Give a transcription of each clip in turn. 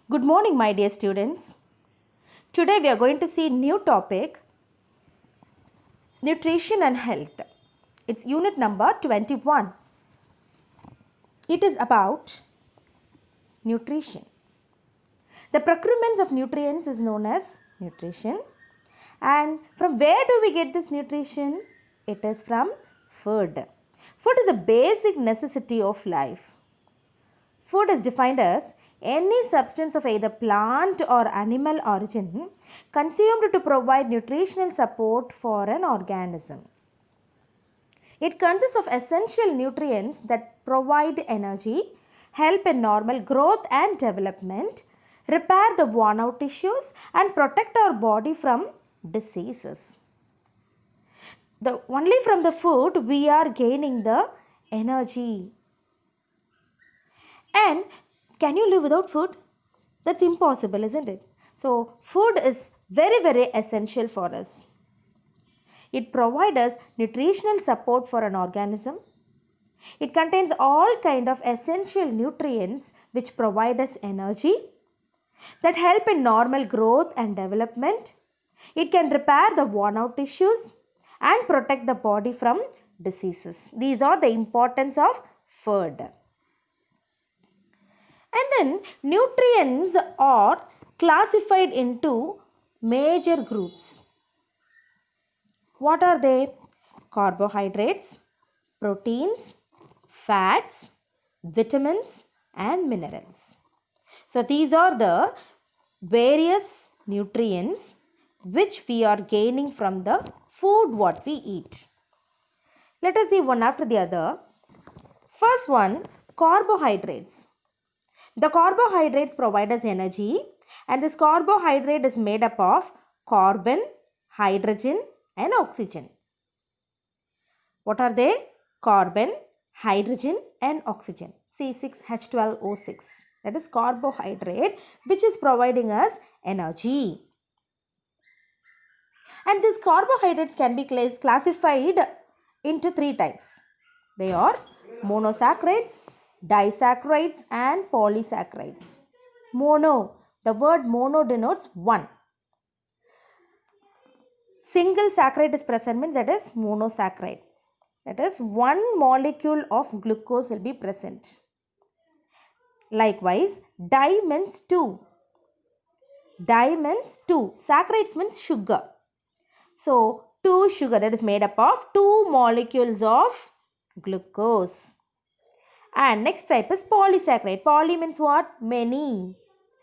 Good morning, my dear students. Today we are going to see new topic, nutrition and health. It's unit number 21. It is about nutrition. The procurements of nutrients is known as nutrition. And from where do we get this nutrition? It is from food. Food is a basic necessity of life. Food is defined as any substance of either plant or animal origin consumed to provide nutritional support for an organism. It consists of essential nutrients that provide energy, help in normal growth and development, repair the worn out tissues, and protect our body from diseases. Only from the food we are gaining the energy. And can you live without food? That's impossible, isn't it? So, food is very essential for us. It provides us nutritional support for an organism. It contains all kind of essential nutrients which provide us energy, that help in normal growth and development. It can repair the worn out tissues and protect the body from diseases. These are the importance of food. And then nutrients are classified into major groups. What are they? Carbohydrates, proteins, fats, vitamins and minerals. So these are the various nutrients which we are gaining from the food what we eat. Let us see one after the other. First one, carbohydrates. The carbohydrates provide us energy, and this carbohydrate is made up of carbon, hydrogen and oxygen. What are they? Carbon, hydrogen and oxygen. C6H12O6. That is carbohydrate which is providing us energy. And these carbohydrates can be classified into three types. They are monosaccharides, disaccharides and polysaccharides. Mono, the word mono denotes one. Single saccharide is present means that is monosaccharide. That is one molecule of glucose will be present. Likewise, di means two. Di means two. Saccharides means sugar. So, two sugar that is made up of two molecules of glucose. And next type is polysaccharide. Poly means what? Many.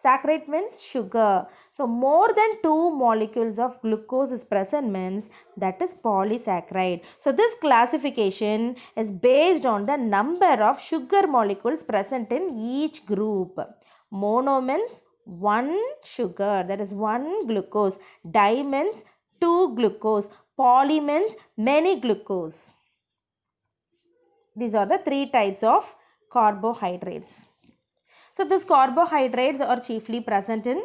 Saccharide means sugar. So, more than two molecules of glucose is present means that is polysaccharide. So, this classification is based on the number of sugar molecules present in each group. Mono means one sugar, that is one glucose. Di means two glucose. Poly means many glucose. These are the three types of carbohydrates. So, these carbohydrates are chiefly present in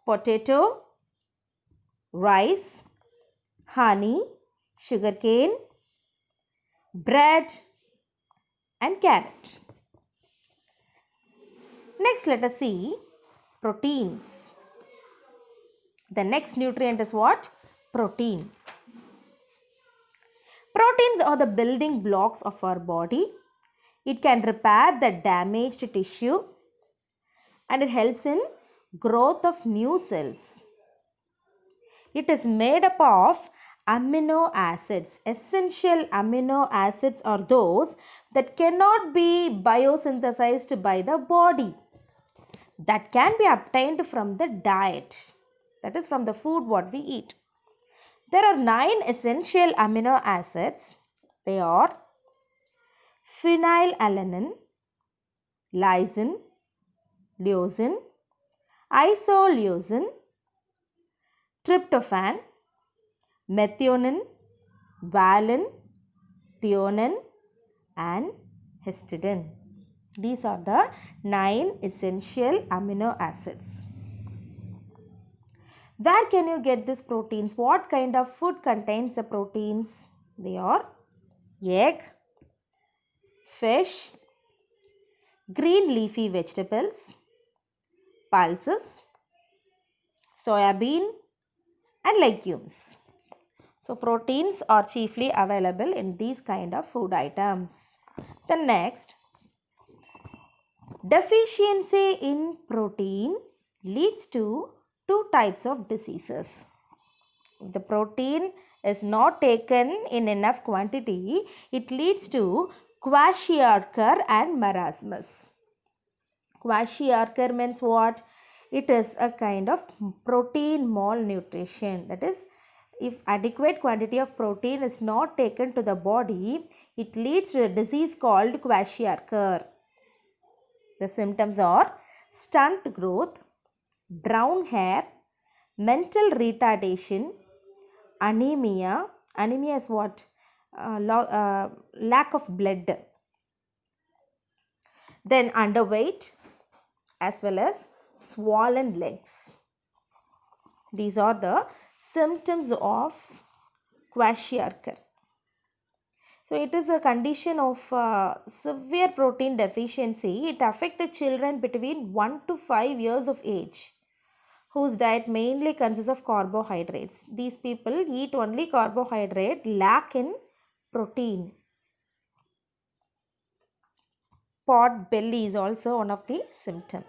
potato, rice, honey, sugarcane, bread and carrot. Next, let us see proteins. The next nutrient is what? Protein. Proteins are the building blocks of our body. It can repair the damaged tissue and it helps in growth of new cells. It is made up of amino acids. Essential amino acids are those that cannot be biosynthesized by the body, that can be obtained from the diet, that is from the food what we eat. There are 9 essential amino acids. They are phenylalanine, lysine, leucine, isoleucine, tryptophan, methionine, valine, threonine and histidine. These are the 9 essential amino acids. Where can you get these proteins? What kind of food contains the proteins? They are egg, fish, green leafy vegetables, pulses, soybean and legumes. So proteins are chiefly available in these kind of food items. The next, deficiency in protein leads to two types of diseases. If the protein is not taken in enough quantity, it leads to kwashiorkor and marasmus. Kwashiorkor means what? It is a kind of protein malnutrition. That is, if adequate quantity of protein is not taken to the body, it leads to a disease called kwashiorkor. The symptoms are stunt growth, brown hair, mental retardation, anemia. Anemia is what? Lack of blood. Then underweight as well as swollen legs. These are the symptoms of kwashiorkor. So it is a condition of severe protein deficiency. It affects the children between 1 to 5 years of age, whose diet mainly consists of carbohydrates. These people eat only carbohydrate, lack in protein. Pot belly is also one of the symptoms.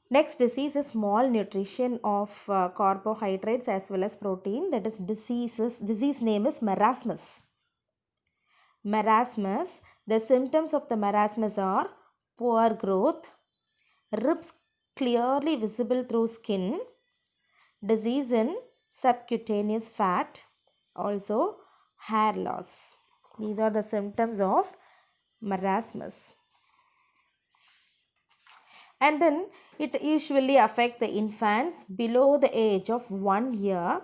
Next disease is malnutrition of carbohydrates as well as protein. That is disease name is marasmus. Marasmus, the symptoms of the marasmus are poor growth, ribs clearly visible through skin, disease in subcutaneous fat, also hair loss. These are the symptoms of marasmus. And then it usually affects the infants below the age of 1 year.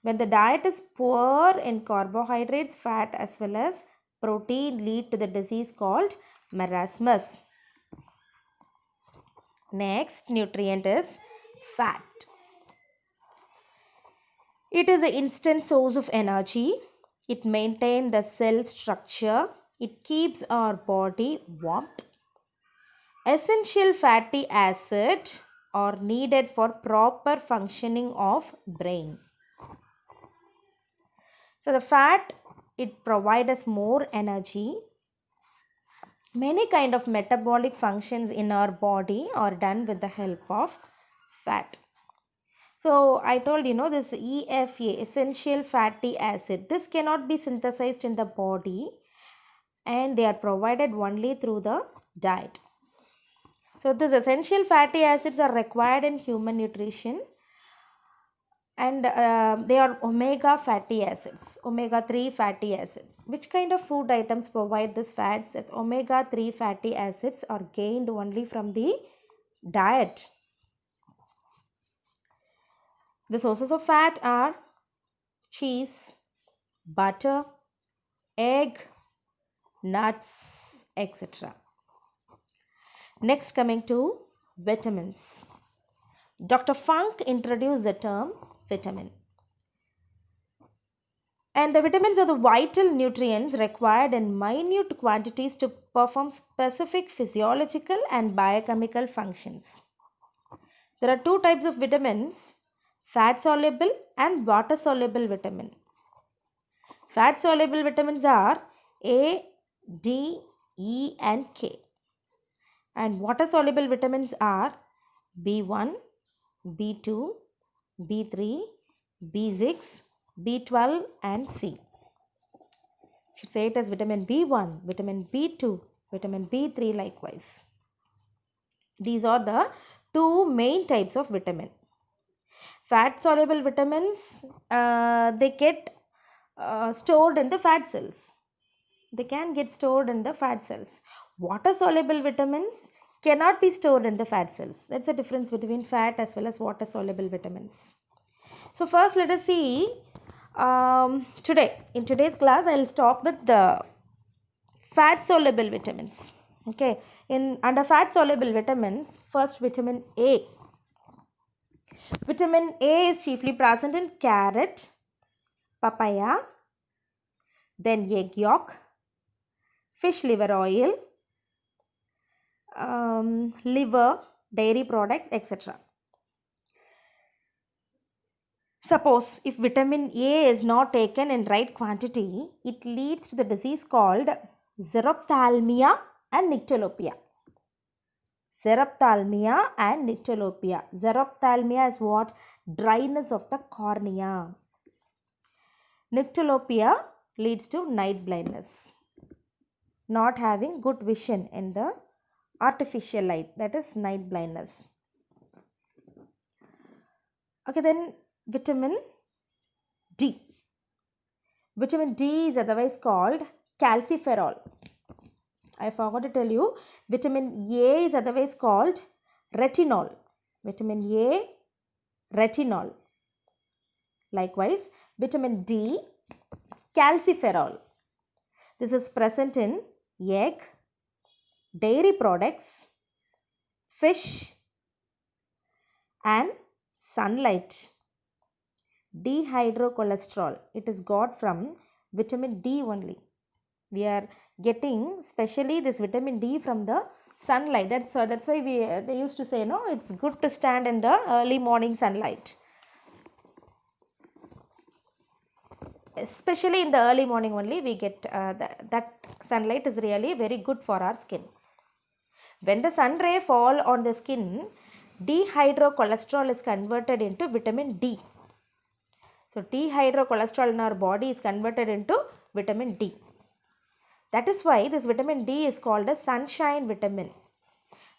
When the diet is poor in carbohydrates, fat as well as protein, lead to the disease called marasmus. Next nutrient is fat. It is an instant source of energy. It maintains the cell structure. It keeps our body warm. Essential fatty acids are needed for proper functioning of brain. So the fat, it provides us more energy. Many kind of metabolic functions in our body are done with the help of fat. So I told this EFA, essential fatty acid, this cannot be synthesized in the body and they are provided only through the diet. So these essential fatty acids are required in human nutrition and they are omega fatty acids, omega-3 fatty acids. Which kind of food items provide these fats? That omega-3 fatty acids are gained only from the diet. The sources of fat are cheese, butter, egg, nuts, etc. Next, coming to vitamins. Dr. Funk introduced the term vitamin. And the vitamins are the vital nutrients required in minute quantities to perform specific physiological and biochemical functions. There are two types of vitamins, fat soluble and water soluble vitamin. Fat soluble vitamins are A, D, E and K. And water soluble vitamins are B1, B2, B3, B6, B12 and C. Should say it as vitamin B1, vitamin B2, vitamin B3 likewise. These are the two main types of vitamin. Fat soluble vitamins, they get stored in the fat cells. They can get stored in the fat cells. Water soluble vitamins cannot be stored in the fat cells. That's the difference between fat as well as water soluble vitamins. So first let us see in today's class I will talk with the fat soluble vitamins. Okay, under fat soluble vitamins, first vitamin A. Vitamin A is chiefly present in carrot, papaya, then egg yolk, fish liver oil, liver, dairy products, etc. Suppose if vitamin A is not taken in right quantity, it leads to the disease called Xerophthalmia and Nyctalopia. Xerophthalmia and Nyctalopia. Xerophthalmia is what? Dryness of the cornea. Nyctalopia leads to night blindness, not having good vision in the artificial light, that is night blindness. Okay, then vitamin D. Vitamin D is otherwise called calciferol. I forgot to tell you, vitamin A is otherwise called retinol. Vitamin A, retinol. Likewise, vitamin D, calciferol. This is present in egg, dairy products, fish, and sunlight. Dehydrocholesterol, it is got from vitamin D only. We are getting specially this vitamin D from the sunlight. That's why they used to say, no, it's good to stand in the early morning sunlight. Especially in the early morning only we get that sunlight is really very good for our skin. When the sun ray fall on the skin, dehydrocholesterol is converted into vitamin D. So dehydrocholesterol in our body is converted into vitamin D. That is why this vitamin D is called a sunshine vitamin.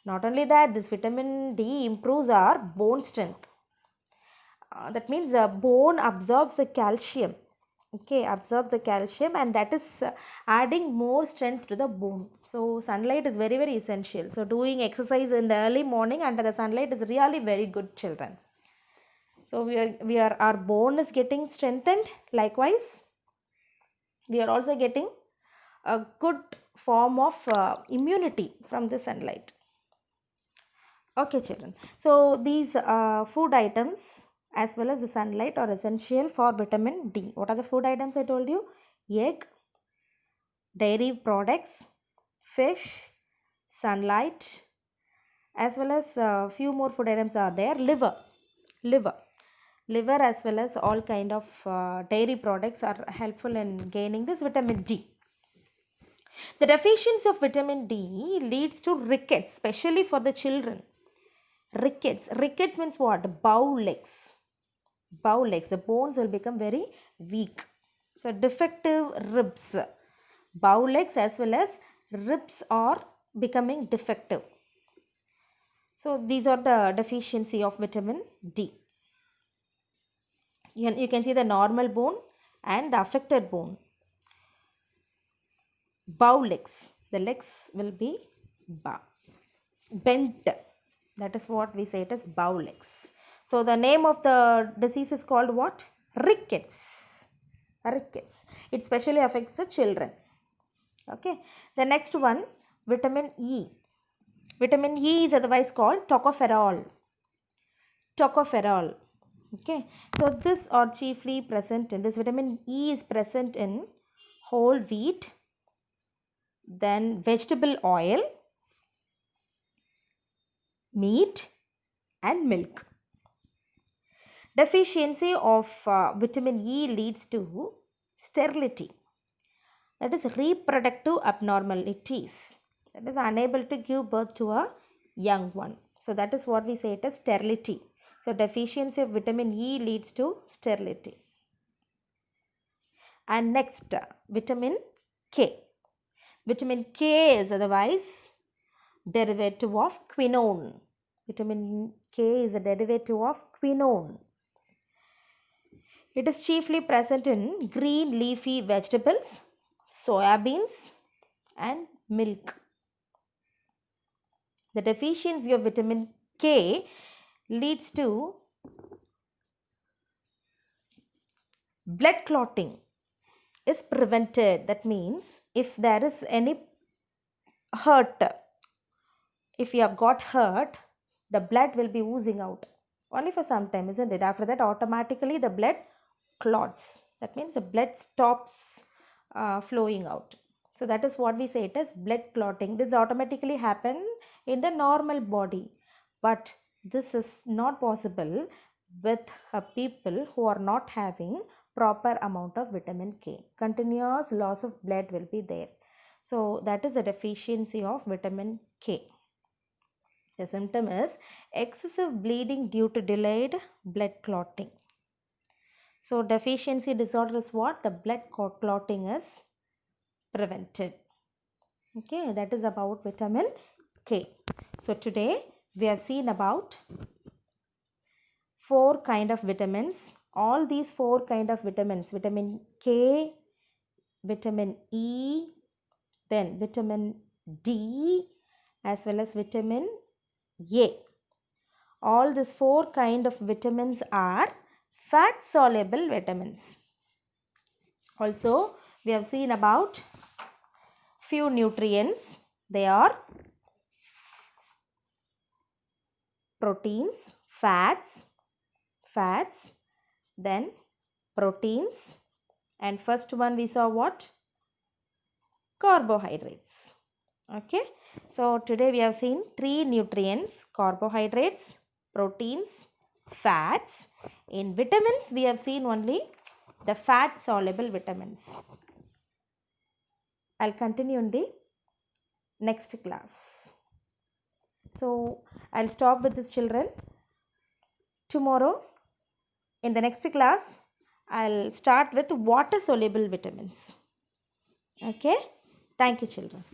Not only that, this vitamin D improves our bone strength. That means the bone absorbs the calcium. Okay, absorbs the calcium, and that is adding more strength to the bone. So sunlight is very, very essential. So doing exercise in the early morning under the sunlight is really very good, children. So our bone is getting strengthened. Likewise, we are also getting a good form of immunity from the sunlight. Okay, children. So these food items as well as the sunlight are essential for vitamin D. What are the food items I told you? Egg, dairy products, fish, sunlight, as well as few more food items are there. Liver as well as all kind of dairy products are helpful in gaining this vitamin D. The deficiency of vitamin D leads to rickets, especially for the children. Rickets means what? Bow legs. The bones will become very weak. So defective ribs, bow legs as well as ribs are becoming defective. So these are the deficiency of vitamin D. You can see the normal bone and the affected bone. Bow legs, the legs will be bent. That is what we say it as bow legs. So the name of the disease is called what? Rickets. It specially affects the children. Okay. The next one, vitamin E. Vitamin E is otherwise called tocopherol. Okay. So this are chiefly present in this vitamin E is present in whole wheat, then vegetable oil, meat, and milk. Deficiency of vitamin E leads to sterility, that is reproductive abnormalities, that is unable to give birth to a young one. So that is what we say it as sterility. So deficiency of vitamin E leads to sterility. And next, vitamin K. Vitamin K is otherwise derivative of quinone. Vitamin K is a derivative of quinone. It is chiefly present in green leafy vegetables, soya beans, and milk. The deficiency of vitamin K leads to blood clotting is prevented. That means if there is any hurt, if you have got hurt, the blood will be oozing out only for some time, isn't it? After that, automatically the blood clots. That means the blood stops flowing out. So that is what we say it as blood clotting. This automatically happen in the normal body. But this is not possible with people who are not having proper amount of vitamin K. Continuous loss of blood will be there. So that is a deficiency of vitamin K. The symptom is excessive bleeding due to delayed blood clotting. So deficiency disorder is what? The blood clotting is prevented. Okay, that is about vitamin K. So today we have seen about 4 kind of vitamins. All these 4 kind of vitamins, vitamin K, vitamin E, then vitamin D, as well as vitamin A. All these 4 kind of vitamins are fat soluble vitamins. Also, we have seen about few nutrients. They are proteins, fats, then proteins, and first one we saw what? Carbohydrates. Okay, so today we have seen 3 nutrients: carbohydrates, proteins, fats. In vitamins we have seen only the fat soluble vitamins. I'll continue in the next class. So I'll stop with this, children. Tomorrow in the next class I'll start with water soluble vitamins. Okay, thank you, children.